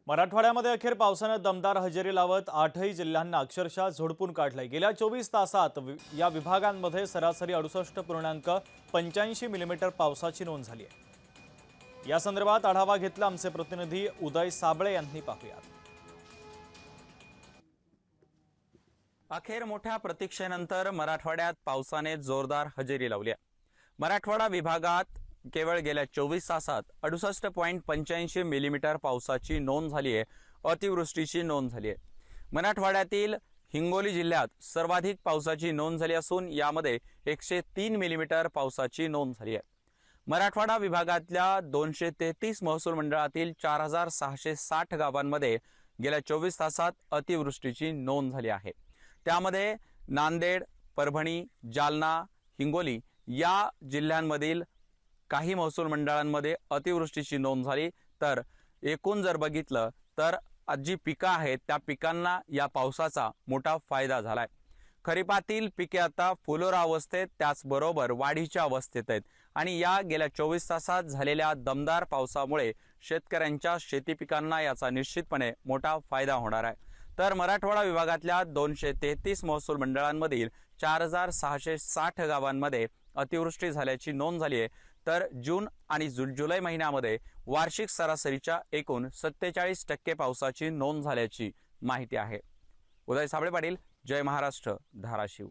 मराठवाड्यामध्ये अखेर पावसानं दमदार हजेरी लावत आठही जिल्ह्यांना अक्षरशः झोडपून काढलंय। गेल्या 24 तासात या विभागांमध्ये सरासरी 68.85 मिलीमीटर पावसाची नोंद झाली आहे। या संदर्भात आढावा घेतला आमचे प्रतिनिधी उदय साबळे यांनी। पाहूयात। अखेर मोठ्या प्रतीक्षेनंतर मराठवाड्यात पावसाने जोरदार हजेरी लावली आहे। मराठवाडा विभागात केवळ गेल्या 24 तासात 68.85 मिलीमीटर पावसाची नोंद झाली आहे। अतिवृष्टीची नोंद झाली आहे। मराठवाड्यातील हिंगोली जिल्ह्यात सर्वाधिक पावसाची नोंद झाली असून यामध्ये 103 मिलीमीटर पावसाची नोंद झाली आहे। मराठवाडा विभागातल्या 233 महसूल मंडळातील 4660 गावांमध्ये गेल्या 24 तासात अतिवृष्टीची नोंद झाली आहे। त्यामध्ये नांदेड, परभणी, जालना, हिंगोली या जिल्ह्यांमधील काही महसूल मंडळांमध्ये अतिवृष्टीची नोंद झाली। तर एकूण जर बघितलं तर जी पिकं आहेत त्या पिकांना या पावसाचा मोठा फायदा झालाय। खरीपातील पिके आता फुलोरा अवस्थेत त्याचबरोबर वाढीच्या अवस्थेत आहेत आणि या गेल्या 24 तासात झालेल्या दमदार पावसामुळे शेतकऱ्यांच्या शेती पिकांना याचा निश्चितपणे मोठा फायदा होणार आहे। तर मराठवाडा विभागातल्या 233 महसूल मंडळांमधील 4660 गावांमध्ये अतिवृष्टी झाल्याची नोंद झाली आहे। तर जून आणि जुलै महिन्यामध्ये वार्षिक सरासरीच्या एकूण 47% पावसाची नोंद झाल्याची माहिती आहे। उदय साबळे पाटील, जय महाराष्ट्र, धाराशिव।